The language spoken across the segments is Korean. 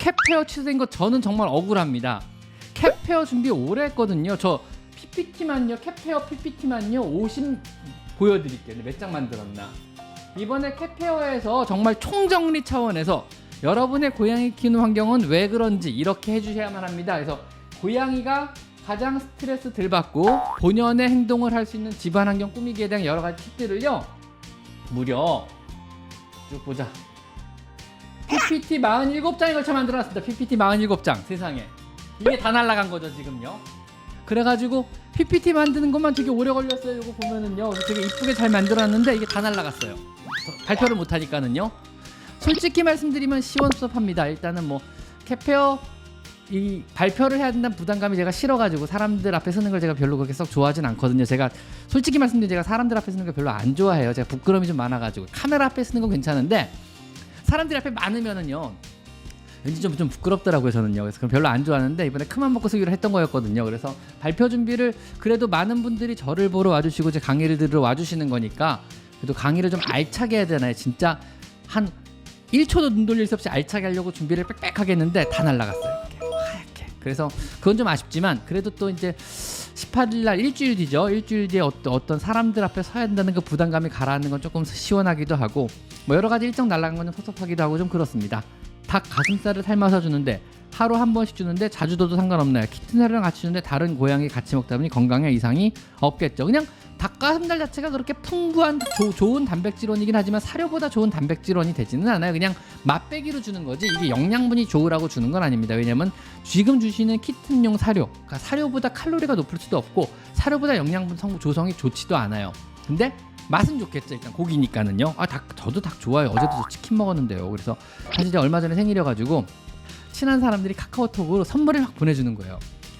캣페어 취소된 거 저는 정말 억울합니다. 캣페어 준비 오래 했거든요. 저 PPT만요, 캣페어 PPT만요 50 보여드릴게요. 몇 장 만들었나. 이번에 캣페어에서 정말 총정리 차원에서 여러분의 고양이 키우는 환경은 왜 그런지 이렇게 해주셔야만 합니다. 그래서 고양이가 가장 스트레스 덜 받고 본연의 행동을 할 수 있는 집안 환경 꾸미기에 대한 여러 가지 팁들을요, 무려 쭉 보자. PPT 47장에 걸쳐 만들어놨습니다. PPT 47장. 세상에 이게 다 날라간 거죠 지금요. 그래가지고 PPT 만드는 것만 되게 오래 걸렸어요. 이거 보면은요 되게 이쁘게 잘 만들어놨는데 이게 다 날라갔어요. 발표를 못하니까는요. 솔직히 말씀드리면 시원섭합니다. 일단은 뭐 캣페어 이 발표를 해야 된다는 부담감이 제가 싫어가지고 사람들 앞에 서는 걸 제가 별로 그렇게 썩 좋아하진 않거든요. 제가 솔직히 말씀드리면 제가 사람들 앞에 서는 걸 별로 안 좋아해요. 제가 부끄러움이 좀 많아가지고. 카메라 앞에 서는 건 괜찮은데 사람들 앞에 많으면은요 왠지 좀 부끄럽더라고요 저는요. 그래서 그럼 별로 안 좋아하는데 이번에 큰맘 먹고 쓰기로 했던 거였거든요. 그래서 발표 준비를 그래도 많은 분들이 저를 보러 와주시고 제 강의를 들으러 와주시는 거니까 그래도 강의를 좀 알차게 해야 되나요? 진짜 한 1초도 눈 돌릴 수 없이 알차게 하려고 준비를 빽빽하게 했는데 다 날라갔어요. 이렇게. 그래서 그건 좀 아쉽지만 그래도 또 이제 18일날 일주일 뒤죠. 일주일 뒤에 어떤 사람들 앞에 서야 된다는 그 부담감이 가라앉는 건 조금 시원하기도 하고 뭐 여러 가지 일정 날라간 건 좀 섭섭하기도 하고 좀 그렇습니다. 닭 가슴살을 삶아서 주는데 하루 한 번씩 주는데 자주 줘도 상관없나요? 키튼살이랑 같이 주는데 다른 고양이 같이 먹다 보니 건강에 이상이 없겠죠. 그냥 닭가슴살 자체가 그렇게 풍부한 좋은 단백질원이긴 하지만 사료보다 좋은 단백질원이 되지는 않아요. 그냥 맛배기로 주는 거지 이게 영양분이 좋으라고 주는 건 아닙니다. 왜냐면 지금 주시는 키튼용 사료, 그러니까 사료보다 칼로리가 높을 수도 없고 사료보다 영양분 조성이 좋지도 않아요. 근데 맛은 좋겠죠. 일단 고기니까는요. 저도 닭 좋아해요. 어제도 저 치킨 먹었는데요. 그래서 사실 제가 얼마 전에 생일이어가지고 친한 사람들이 카카오톡으로 선물을 막 보내주는 거예요.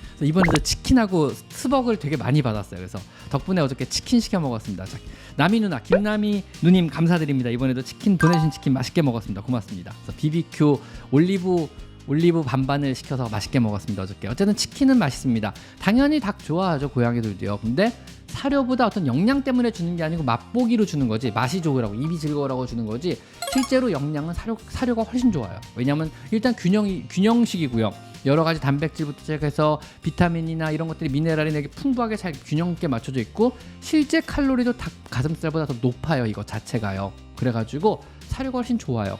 그래서 이번에 저 치킨하고 스벅을 되게 많이 받았어요. 그래서 덕분에 어저께 치킨 시켜 먹었습니다. 자, 나미 누나, 김나미 누님 감사드립니다. 이번에도 치킨 보내신 치킨 맛있게 먹었습니다. 고맙습니다. 그래서 BBQ 올리브 반반을 시켜서 맛있게 먹었습니다. 어저께. 어쨌든 치킨은 맛있습니다. 당연히 닭 좋아하죠. 고양이들도요. 근데 사료보다 어떤 영양 때문에 주는 게 아니고 맛보기로 주는 거지, 맛이 좋으라고 입이 즐거우라고 주는 거지 실제로 영양은 사료가 훨씬 좋아요. 왜냐면 일단 균형식이고요. 여러 가지 단백질부터 시작해서 비타민이나 이런 것들이 미네랄이 되게 풍부하게 잘 균형 있게 맞춰져 있고 실제 칼로리도 닭 가슴살보다 더 높아요. 이거 자체가요. 그래가지고 사료가 훨씬 좋아요.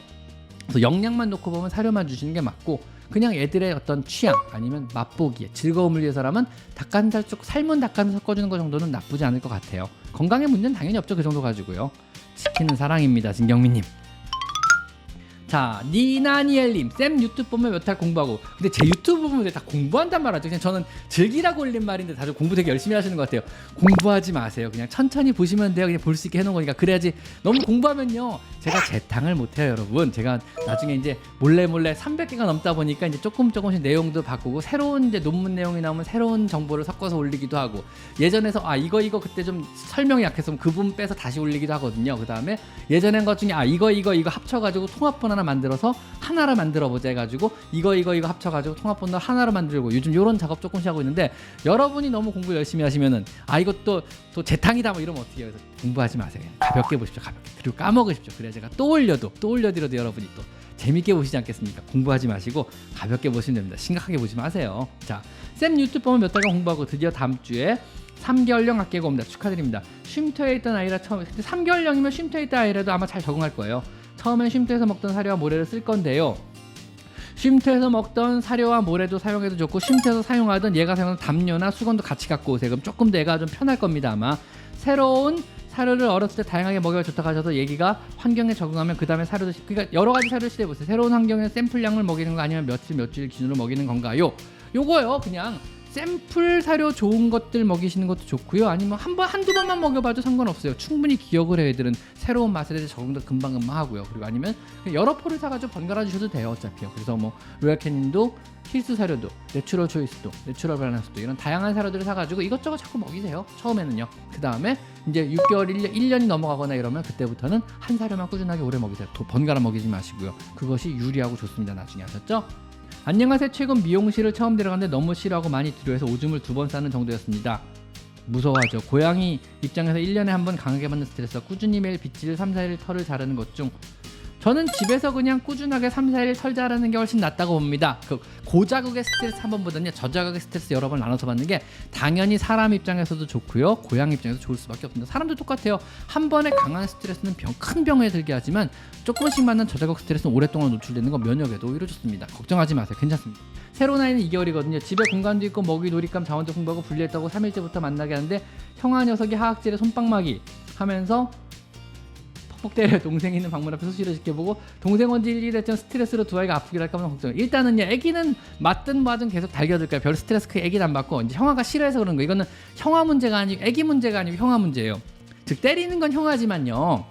그래서 영양만 놓고 보면 사료만 주시는 게 맞고 그냥 애들의 어떤 취향 아니면 맛보기에 즐거움을 위해서라면 닭가슴살 쪽 삶은 닭가슴살 섞어주는 거 정도는 나쁘지 않을 것 같아요. 건강에 문제는 당연히 없죠. 그 정도 가지고요. 치킨은 사랑입니다. 진경민님. 자, 니나니엘님, 쌤 유튜브 보면 몇 달 공부하고. 근데 제 유튜브 보면 다 공부한단 말 하죠. 그냥 저는 즐기라고 올린 말인데 다들 공부 되게 열심히 하시는 것 같아요. 공부하지 마세요. 그냥 천천히 보시면 돼요. 그냥 볼 수 있게 해놓은 거니까. 그래야지. 너무 공부하면요 제가 재탕을 못해요 여러분. 제가 나중에 이제 몰래 300개가 넘다 보니까 이제 조금씩 내용도 바꾸고 새로운 이제 논문 내용이 나오면 새로운 정보를 섞어서 올리기도 하고, 예전에서 이거 그때 좀 설명이 약했으면 그 부분 빼서 다시 올리기도 하거든요. 그 다음에 예전에 것 중에 이거 합쳐가지고 통합본 하나 만들어서 하나로 만들어보자 해가지고 이거 합쳐가지고 통합본을 하나로 만들고 요즘 요런 작업 조금씩 하고 있는데, 여러분이 너무 공부 열심히 하시면은 이것도 또 재탕이다 뭐 이러면 어떻게 해요. 그래서 공부하지 마세요. 그냥 가볍게 보십시오. 가볍게. 그리고 까먹으십시오. 그래야 제가 또 올려드려도 여러분이 또 재밌게 보시지 않겠습니까? 공부하지 마시고 가볍게 보시면 됩니다. 심각하게 보지 마세요. 자, 쌤 유튜브 보면 몇 달간 공부하고 드디어 다음 주에 3개월령 학계가 옵니다. 축하드립니다. 쉼터에 있던 아이라 근데 3개월령이면 쉼터에 있던 아이라도 아마 잘 적응할 거예요. 처음엔 쉼터에서 먹던 사료와 모래를 쓸 건데요. 쉼터에서 먹던 사료와 모래도 사용해도 좋고 쉼터에서 사용하던 얘가 사용하는 담요나 수건도 같이 갖고 오세요. 그럼 조금 더 얘가 좀 편할 겁니다. 아마 새로운 사료를 어렸을 때 다양하게 먹여야 좋다고 하셔서 얘기가 환경에 적응하면 그 다음에 사료도 그러니까 여러 가지 사료를 시도해보세요. 새로운 환경에 샘플량을 먹이는 거 아니면 며칠 기준으로 먹이는 건가요? 요거요. 그냥 샘플 사료 좋은 것들 먹이시는 것도 좋고요. 아니면 한두 번만 먹여봐도 상관없어요. 충분히 기억을 해요. 애들은 새로운 맛에 대해서 적응도 금방 하고요. 그리고 아니면 여러 포를 사가지고 번갈아 주셔도 돼요. 어차피요. 그래서 뭐 로얄캐닌도 힐스 사료도 내추럴 초이스도 내추럴 밸런스도 이런 다양한 사료들을 사가지고 이것저것 자꾸 먹이세요. 처음에는요. 그 다음에 이제 6개월 1년이 넘어가거나 이러면 그때부터는 한 사료만 꾸준하게 오래 먹이세요. 번갈아 먹이지 마시고요. 그것이 유리하고 좋습니다. 나중에 아셨죠? 안녕하세요. 최근 미용실을 처음 들어갔는데 너무 싫어하고 많이 두려워해서 오줌을 2번 싸는 정도였습니다. 무서워하죠. 고양이 입장에서 1년에 한 번 강하게 받는 스트레스와 꾸준히 매일 빗질 3, 4일 털을 자르는 것 중 저는 집에서 그냥 꾸준하게 3, 4일 털자라는 게 훨씬 낫다고 봅니다. 그 고자극의 스트레스 한 번보다는 저자극의 스트레스 여러 번 나눠서 받는 게 당연히 사람 입장에서도 좋고요, 고양 입장에서 좋을 수밖에 없습니다. 사람도 똑같아요. 한 번에 강한 스트레스는 큰 병에 들게 하지만 조금씩 맞는 저자극 스트레스는 오랫동안 노출되는 건 면역에도 오히려 좋습니다. 걱정하지 마세요. 괜찮습니다. 새로 나이는 2개월이거든요. 집에 공간도 있고 먹이, 놀잇감, 자원도 풍부하고 분리했다고 3일째부터 만나게 하는데 형아 녀석이 하악질에 손빵마기 하면서 퍽퍽 때려 동생 있는 방문 앞에 수시로 지켜보고 동생 언제 일이 됐든 스트레스로 두 아이가 아프기를 할까 봐 걱정. 일단은요, 애기는 맞든 뭐든 계속 달겨들 거예요. 별 스트레스 크게 애기는 안 받고, 이제 형아가 싫어해서 그런 거. 이거는 형아 문제가 아니고 애기 문제가 아니고 형아 문제예요. 즉 때리는 건 형아지만요,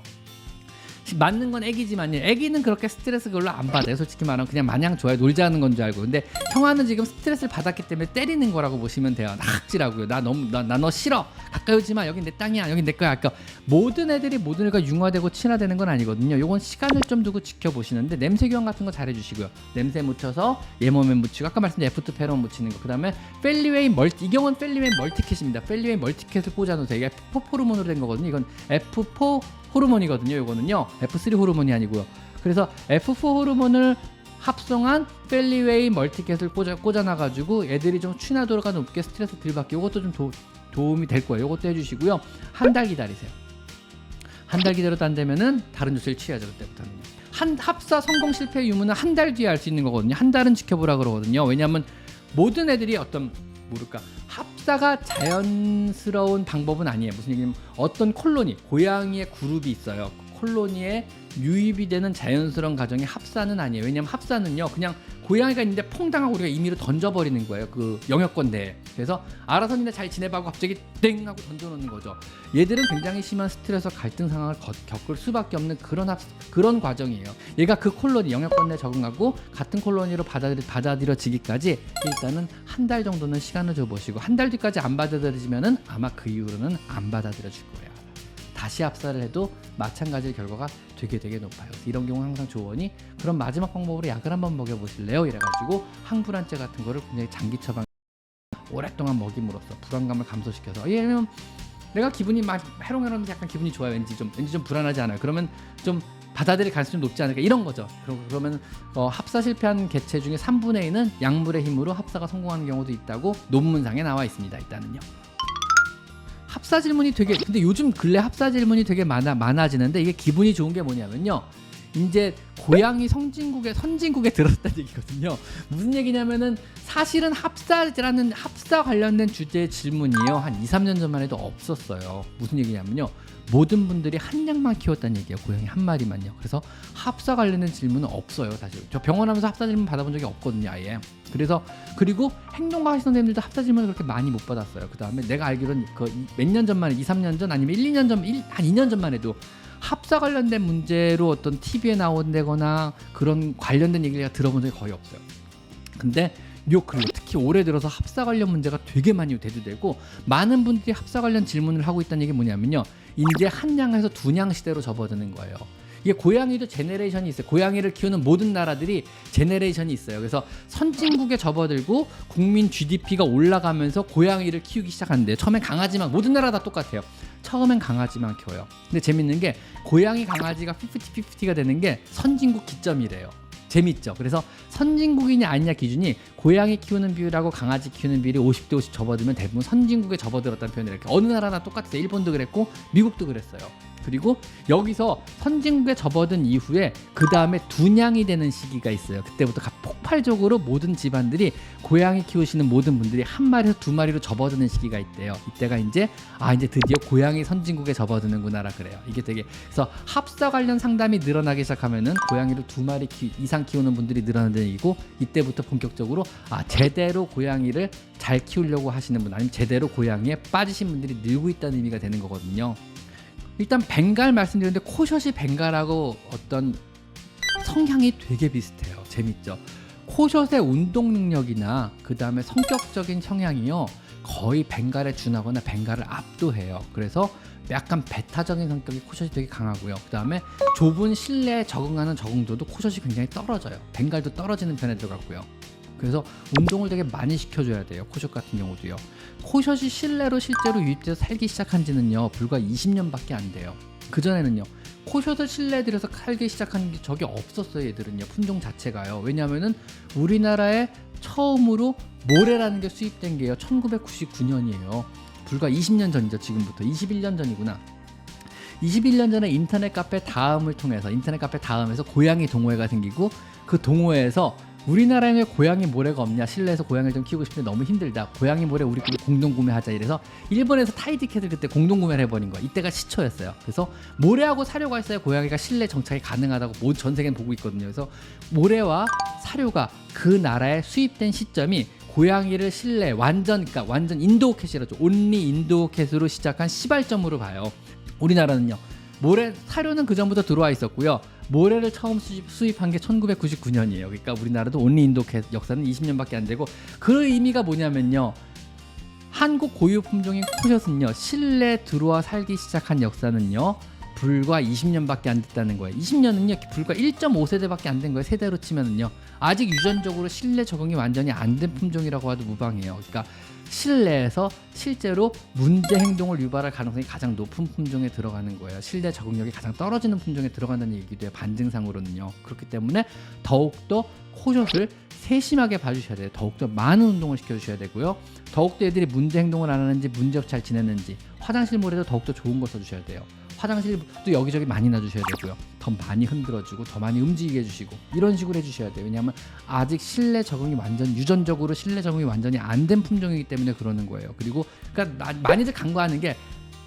맞는 건 애기지만요, 애기는 그렇게 스트레스 별로 안 받아요. 솔직히 말하면 그냥 마냥 좋아요. 놀자는 건 줄 알고. 근데 형아는 지금 스트레스를 받았기 때문에 때리는 거라고 보시면 돼요. 낙지라고요. 나 너 싫어, 가까이 오지 마, 여긴 내 땅이야, 여긴 내 거야. 그러니까 모든 애들이 모든 애가 융화되고 친화되는 건 아니거든요. 요건 시간을 좀 두고 지켜보시는데, 냄새 교환 같은 거 잘해주시고요. 냄새 묻혀서 얘 몸에 묻히고, 아까 말씀드린 F2 페로몬 묻히는 거, 그 다음에 펠리웨이 멀티, 이 경우는 펠리웨이 멀티캣입니다. 펠리웨이 멀티캣을 꽂아놓으세요. 이게 F4 호르몬으로 된 거거든요. 이건 F4 호르몬이거든요. 요거는요, F3 호르몬이 아니고요. 그래서 F4 호르몬을 합성한 펠리웨이 멀티캣을 꽂아놔가지고 애들이 좀 친화도가 높게 스트레스 덜 받게, 이것도 좀 도움이 될 거예요. 이것도 해주시고요. 한 달 기다리세요. 한 달 기다려도 안 되면은 다른 조치를 취하죠. 그때부터는요. 합사 성공 실패 유무는 한 달 뒤에 알 수 있는 거거든요. 한 달은 지켜보라 그러거든요. 왜냐하면 모든 애들이 어떤 모를까 합사가 자연스러운 방법은 아니에요. 무슨 얘기냐면 어떤 콜로니, 고양이의 그룹이 있어요. 콜로니에 유입이 되는 자연스러운 과정이 합사는 아니에요. 왜냐하면 합사는요, 그냥 고양이가 있는데 퐁당하고 우리가 임의로 던져버리는 거예요. 그 영역권 내에. 그래서 알아서 니네 잘 지내봐고 갑자기 땡 하고 던져놓는 거죠. 얘들은 굉장히 심한 스트레스와 갈등 상황을 겪을 수밖에 없는 그런 과정이에요. 얘가 그 콜로니 영역권 내에 적응하고 같은 콜로니로 받아들여지기까지 일단은 한 달 정도는 시간을 줘보시고, 한 달 뒤까지 안 받아들여지면은 아마 그 이후로는 안 받아들여질 거예요. 다시 합사를 해도 마찬가지 결과가 되게 높아요. 이런 경우 항상 조언이, 그럼 마지막 방법으로 약을 한번 먹여보실래요? 이래가지고 항불안제 같은 거를 굉장히 장기 처방 오랫동안 먹임으로써 불안감을 감소시켜서, 왜냐면 내가 기분이 막 해롱해롱 약간 기분이 좋아요. 왠지 좀 불안하지 않아요. 그러면 좀 받아들일 가능성이 높지 않을까, 이런 거죠. 그러면 합사 실패한 개체 중에 3분의 1은 약물의 힘으로 합사가 성공하는 경우도 있다고 논문상에 나와 있습니다. 일단은요. 합사 질문이 근데 요즘 근래 합사 질문이 되게 많아지는데, 이게 기분이 좋은 게 뭐냐면요, 이제 고양이 선진국에 들었다는 얘기거든요. 무슨 얘기냐면은 사실은 합사 관련된 주제의 질문이요, 한 2, 3년 전만 해도 없었어요. 무슨 얘기냐면요, 모든 분들이 한 냥만 키웠다는 얘기예요. 고양이 한 마리만요. 그래서 합사 관련된 질문은 없어요. 사실 저 병원 하면서 합사 질문 받아본 적이 없거든요, 아예. 그리고 행동과학 선생님들도 합사 질문을 그렇게 많이 못 받았어요. 그 다음에 내가 알기로는 몇 년 전만에 2, 3년 전 아니면 1, 2년 전, 한 2년 전만 해도 합사 관련된 문제로 어떤 TV에 나온다거나 그런 관련된 얘기를 들어본 적이 거의 없어요. 근데 요 근래 특히 올해 들어서 합사 관련 문제가 되게 많이 대두되고, 많은 분들이 합사 관련 질문을 하고 있다는 얘기 뭐냐면요, 이제 한 냥에서 두 냥 시대로 접어드는 거예요. 이게 고양이도 제네레이션이 있어요. 고양이를 키우는 모든 나라들이 제네레이션이 있어요. 그래서 선진국에 접어들고 국민 GDP가 올라가면서 고양이를 키우기 시작하는데, 처음엔 강아지만, 모든 나라 다 똑같아요. 처음엔 강아지만 키워요. 근데 재밌는 게 고양이 강아지가 50-50가 되는 게 선진국 기점이래요. 재밌죠. 그래서 선진국이냐 아니냐 기준이 고양이 키우는 비율하고 강아지 키우는 비율이 50대 50 접어들면 대부분 선진국에 접어들었다는 표현을 이렇게, 어느 나라나 똑같아요. 일본도 그랬고 미국도 그랬어요. 그리고 여기서 선진국에 접어든 이후에 그 다음에 두냥이 되는 시기가 있어요. 그때부터 폭발적으로 모든 집안들이, 고양이 키우시는 모든 분들이 한 마리에서 두 마리로 접어드는 시기가 있대요. 이때가 이제 드디어 고양이 선진국에 접어드는구나라 그래요. 이게 그래서 합사 관련 상담이 늘어나기 시작하면은 고양이를 두 마리 이상 키우는 분들이 늘어나는 얘기고, 이때부터 본격적으로 제대로 고양이를 잘 키우려고 하시는 분, 아니면 제대로 고양이에 빠지신 분들이 늘고 있다는 의미가 되는 거거든요. 일단 벵갈 말씀드렸는데, 코숏이 벵갈하고 어떤 성향이 되게 비슷해요. 재밌죠. 코숏의 운동 능력이나 그 다음에 성격적인 성향이요, 거의 벵갈에 준하거나 벵갈을 압도해요. 그래서 약간 배타적인 성격이 코숏이 되게 강하고요. 그 다음에 좁은 실내에 적응하는 적응도도 코숏이 굉장히 떨어져요. 벵갈도 떨어지는 편에 들어갔고요. 그래서 운동을 되게 많이 시켜줘야 돼요. 코숏 같은 경우도요. 코숏이 실내로 실제로 유입돼서 살기 시작한 지는요 불과 20년밖에 안 돼요. 그전에는요 코숏을 실내에 들여서 칼기 시작한 게 적이 없었어요. 얘들은요 품종 자체가요. 왜냐하면은 우리나라에 처음으로 모래라는 게 수입된 게요 1999년이에요. 불과 20년 전이죠. 지금부터 21년 전이구나. 21년 전에 인터넷 카페 다음을 통해서 인터넷 카페 다음에서 고양이 동호회가 생기고 그 동호회에서 우리나라에 왜 고양이 모래가 없냐, 실내에서 고양이를 좀 키우고 싶은데 너무 힘들다, 고양이 모래 우리끼리 공동 구매하자 이래서 일본에서 타이디캣을 그때 공동 구매를 해버린 거야. 이때가 시초였어요. 그래서 모래하고 사료가 있어야 고양이가 실내 정착이 가능하다고 전 세계는 보고 있거든요. 그래서 모래와 사료가 그 나라에 수입된 시점이 고양이를 실내 그러니까 완전 인도어 캣이라죠. 온리 인도어 캣으로 시작한 시발점으로 봐요. 우리나라는요 모래 사료는 그 전부터 들어와 있었고요. 모래를 처음 수입한 게 1999년이에요. 그러니까 우리나라도 온리 인도 캣 역사는 20년밖에 안 되고, 그 의미가 뭐냐면요 한국 고유 품종인 코숏은요 실내 들어와 살기 시작한 역사는요 불과 20년밖에 안 됐다는 거예요. 20년은요 불과 1.5세대밖에 안 된 거예요. 세대로 치면은요 아직 유전적으로 실내 적응이 완전히 안 된 품종이라고 해도 무방해요. 그러니까 실내에서 실제로 문제 행동을 유발할 가능성이 가장 높은 품종에 들어가는 거예요. 실내 적응력이 가장 떨어지는 품종에 들어간다는 얘기도 해요. 반증상으로는요. 그렇기 때문에 더욱더 코숏을 세심하게 봐주셔야 돼요. 더욱더 많은 운동을 시켜주셔야 되고요. 더욱더 애들이 문제 행동을 안 하는지, 문제없이 잘 지내는지, 화장실 모래도 더욱더 좋은 걸 써주셔야 돼요. 화장실도 여기저기 많이 놔주셔야 되고요. 더 많이 흔들어주고 더 많이 움직이게 해주시고 이런 식으로 해주셔야 돼요. 왜냐하면 아직 실내 적응이 유전적으로 실내 적응이 완전히 안 된 품종이기 때문에 그러는 거예요. 그리고 그러니까 많이들 간과하는 게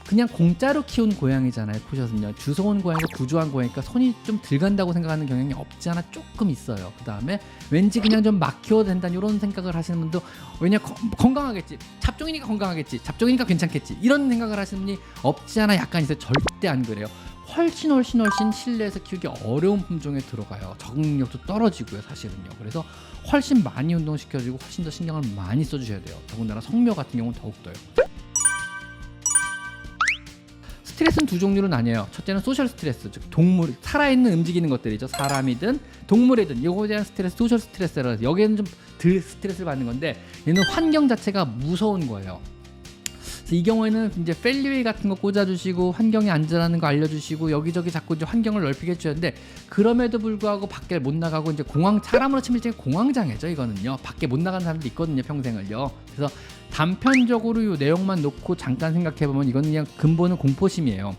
그냥 공짜로 키운 고양이잖아요. 코숏은요 주워온 고양이가 구조한 고양이니까 손이 좀 덜 간다고 생각하는 경향이 없지 않아 조금 있어요. 그 다음에 왠지 그냥 좀 막 키워도 된다 이런 생각을 하시는 분도, 왜냐 건강하겠지, 잡종이니까 건강하겠지, 잡종이니까 괜찮겠지 이런 생각을 하시는 분이 없지 않아 약간 있어요. 절대 안 그래요. 훨씬 실내에서 키우기 어려운 품종에 들어가요. 적응력도 떨어지고요 사실은요. 그래서 훨씬 많이 운동시켜주고 훨씬 더 신경을 많이 써주셔야 돼요. 더군다나 성묘 같은 경우는 더욱더요. 스트레스는 두 종류로 나뉘어요. 첫째는 소셜 스트레스, 즉 동물, 살아있는 움직이는 것들이죠. 사람이든 동물이든 이거에 대한 스트레스, 소셜 스트레스라고 해서 여기에는 좀 덜 스트레스를 받는 건데 얘는 환경 자체가 무서운 거예요. 그래서 이 경우에는 이제 펠리웨이 같은 거 꽂아주시고 환경이 안전하는 거 알려주시고 여기저기 자꾸 이제 환경을 넓히게 해줘야 하는데, 그럼에도 불구하고 밖에 못 나가고 이제 사람으로 치면 이제 공황장애죠. 이거는요 밖에 못 나가는 사람도 있거든요 평생을요. 그래서 단편적으로 이 내용만 놓고 잠깐 생각해보면 이거는 그냥 근본은 공포심이에요.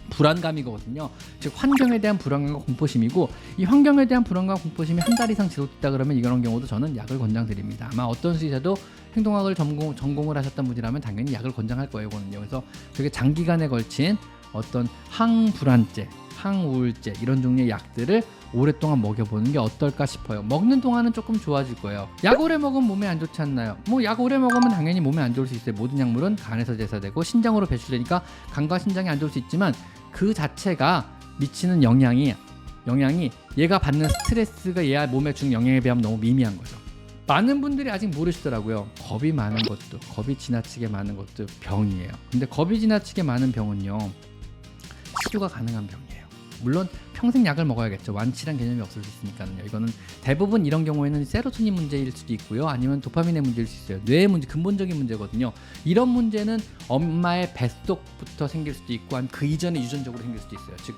불안감이거든요. 즉 환경에 대한 불안감과 공포심이고, 이 환경에 대한 불안과 공포심이 한 달 이상 지속됐다 그러면 이런 경우도 저는 약을 권장드립니다. 아마 어떤 수의사도 행동학을 전공을 하셨던 분이라면 당연히 약을 권장할 거예요. 이거는요. 그래서 되게 장기간에 걸친 어떤 항불안제, 항우울제 이런 종류의 약들을 오랫동안 먹여보는 게 어떨까 싶어요. 먹는 동안은 조금 좋아질 거예요. 약 오래 먹으면 몸에 안 좋지 않나요? 뭐 약 오래 먹으면 당연히 몸에 안 좋을 수 있어요. 모든 약물은 간에서 제사되고 신장으로 배출되니까 간과 신장이 안 좋을 수 있지만 그 자체가 미치는 영향이 얘가 받는 스트레스가 얘 몸에 주는 영향에 비하면 너무 미미한 거죠. 많은 분들이 아직 모르시더라고요. 겁이 많은 것도, 겁이 지나치게 많은 것도 병이에요. 근데 겁이 지나치게 많은 병은요 치료가 가능한 병이에요. 물론 평생 약을 먹어야겠죠. 완치란 개념이 없을 수 있으니까요. 이거는 대부분 이런 경우에는 세로토닌 문제일 수도 있고요. 아니면 도파민의 문제일 수 있어요. 뇌의 문제, 근본적인 문제거든요. 이런 문제는 엄마의 뱃속부터 생길 수도 있고 아니면 그 이전에 유전적으로 생길 수도 있어요. 즉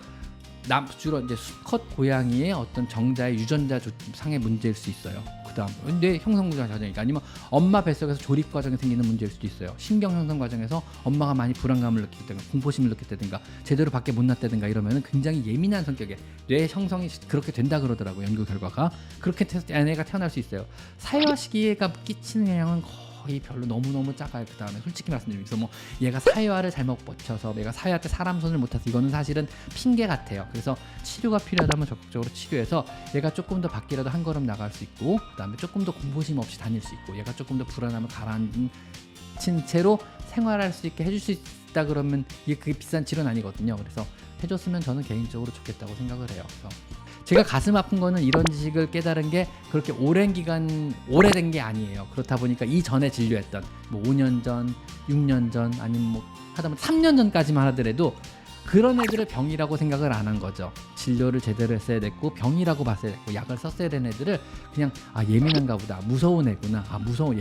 주로 이제 수컷 고양이의 어떤 정자의 유전자 상의 문제일 수 있어요. 그다음 뇌 형성 과정이니까, 아니면 엄마 뱃속에서 조립 과정에 생기는 문제일 수도 있어요. 신경 형성 과정에서 엄마가 많이 불안감을 느끼든가 공포심을 느꼈다든가 제대로 밖에 못 났다든가 이러면은 굉장히 예민한 성격의 뇌 형성이 그렇게 된다 그러더라고요. 연구 결과가 그렇게 애가 태어날 수 있어요. 사회화 시기가 끼치는 영향은 거의 별로 너무너무 작아요. 그 다음에 솔직히 말씀드리면 뭐 얘가 사회화를 잘못 버텨서 얘가 사회화 때 사람 손을 못 타서 이거는 사실은 핑계 같아요. 그래서 치료가 필요하다면 적극적으로 치료해서 얘가 조금 더 밖이라도 한 걸음 나갈 수 있고, 그 다음에 조금 더 공포심 없이 다닐 수 있고, 얘가 조금 더 불안함을 가라앉힌 채로 생활할 수 있게 해줄 수 있다 그러면 이게 그게 비싼 치료는 아니거든요. 그래서 해줬으면 저는 개인적으로 좋겠다고 생각을 해요. 그래서 제가 가슴 아픈 거는 이런 지식을 깨달은 게 그렇게 오랜 오래된 게 아니에요. 그렇다 보니까 이전에 진료했던 뭐 5년 전, 6년 전, 아니면 뭐 하다못해 3년 전까지만 하더라도 그런 애들을 병이라고 생각을 안 한 거죠. 진료를 제대로 했어야 됐고 병이라고 봤어야 됐고 약을 썼어야 되는 애들을 그냥 예민한가 보다, 무서운 애구나, 무서워,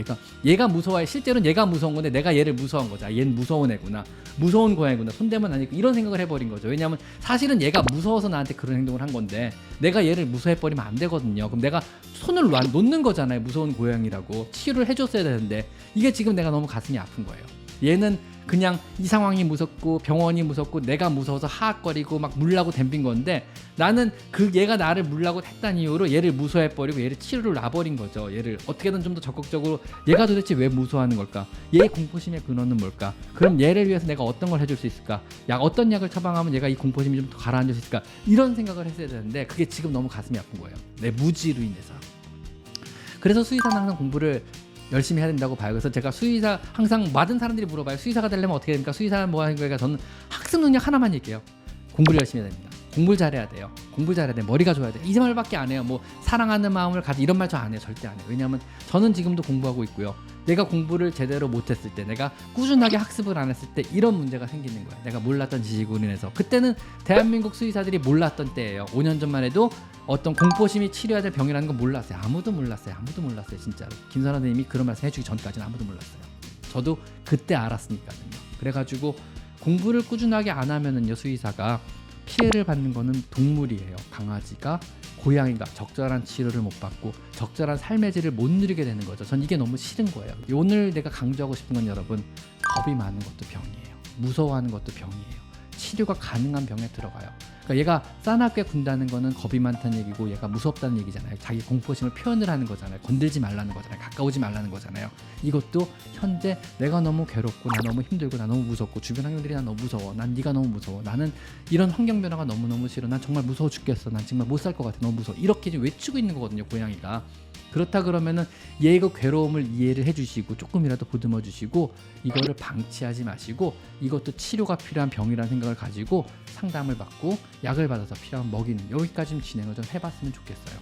얘가 무서워해. 실제로는 얘가 무서운 건데 내가 얘를 무서워한 거죠. 얘는 무서운 애구나, 무서운 고양이구나, 손대면 아니고, 이런 생각을 해버린 거죠. 왜냐하면 사실은 얘가 무서워서 나한테 그런 행동을 한 건데 내가 얘를 무서워해버리면 안 되거든요. 그럼 내가 손을 놓는 거잖아요. 무서운 고양이라고 치유를 해줬어야 되는데 이게 지금 내가 너무 가슴이 아픈 거예요. 얘는 그냥 이 상황이 무섭고 병원이 무섭고 내가 무서워서 하악거리고 막 물라고 덤빈 건데, 나는 얘가 나를 물라고 했다는 이유로 얘를 무서워해버리고 얘를 치료를 놔버린 거죠. 얘를 어떻게든 좀 더 적극적으로, 얘가 도대체 왜 무서워하는 걸까? 얘의 공포심의 근원은 뭘까? 그럼 얘를 위해서 내가 어떤 걸 해줄 수 있을까? 어떤 약을 처방하면 얘가 이 공포심이 좀 더 가라앉을 수 있을까? 이런 생각을 했어야 되는데 그게 지금 너무 가슴이 아픈 거예요. 내 무지로 인해서. 그래서 수의사는 항상 공부를 열심히 해야 된다고 봐요. 그래서 제가 수의사, 항상 많은 사람들이 물어봐요. 수의사가 되려면 어떻게 됩니까? 수의사는 뭐 하는 거니까 저는 학습 능력 하나만 얘기해요. 공부를 열심히 해야 됩니다. 공부를 잘해야 돼요. 공부를 잘해야 돼. 머리가 좋아야 돼. 이 말밖에 안 해요. 뭐 사랑하는 마음을 가지, 이런 말 저 안 해요. 절대 안 해요. 왜냐하면 저는 지금도 공부하고 있고요. 내가 공부를 제대로 못했을 때, 내가 꾸준하게 학습을 안 했을 때 이런 문제가 생기는 거예요. 내가 몰랐던 지식으로 인해서. 그때는 대한민국 수의사들이 몰랐던 때예요. 5년 전만 해도 어떤 공포심이 치료해야 될 병이라는 건 몰랐어요. 아무도 몰랐어요. 진짜로. 김선아 선생님이 그런 말씀 해주기 전까지는 아무도 몰랐어요. 저도 그때 알았으니까요. 그래가지고 공부를 꾸준하게 안 하면은요, 수의사가 피해를 받는 거는 동물이에요. 강아지가, 고양이가 적절한 치료를 못 받고 적절한 삶의 질을 못 누리게 되는 거죠. 전 이게 너무 싫은 거예요. 오늘 내가 강조하고 싶은 건, 여러분, 겁이 많은 것도 병이에요. 무서워하는 것도 병이에요. 치료가 가능한 병에 들어가요. 그러니까 얘가 싸납게 군다는 거는 겁이 많다는 얘기고 얘가 무섭다는 얘기잖아요. 자기 공포심을 표현을 하는 거잖아요. 건들지 말라는 거잖아요. 가까우지 말라는 거잖아요. 이것도 현재 내가 너무 괴롭고, 나 너무 힘들고, 나 너무 무섭고, 주변 환경들이 나 너무 무서워, 난 네가 너무 무서워, 나는 이런 환경 변화가 너무너무 싫어, 난 정말 무서워 죽겠어, 난 정말 못 살 것 같아, 너무 무서워, 이렇게 지금 외치고 있는 거거든요, 고양이가. 그렇다 그러면은 얘의 괴로움을 이해를 해주시고 조금이라도 보듬어 주시고, 이거를 방치하지 마시고 이것도 치료가 필요한 병이라는 생각을 가지고 상담을 받고 약을 받아서 필요한 먹이는, 여기까지 진행을 좀 해봤으면 좋겠어요.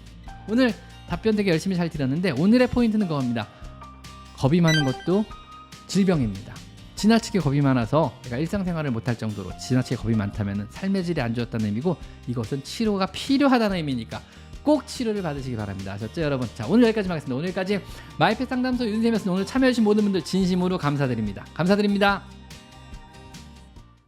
오늘 답변 되게 열심히 잘 드렸는데 오늘의 포인트는 그겁니다. 겁이 많은 것도 질병입니다. 지나치게 겁이 많아서 내가 일상생활을 못할 정도로 지나치게 겁이 많다면 삶의 질이 안 좋았다는 의미고, 이것은 치료가 필요하다는 의미니까 꼭 치료를 받으시기 바랍니다. 아셨죠, 여러분? 자, 오늘 여기까지 하겠습니다. 오늘까지 마이펫 상담소 윤쌤이었습니다. 오늘 참여해주신 모든 분들 진심으로 감사드립니다.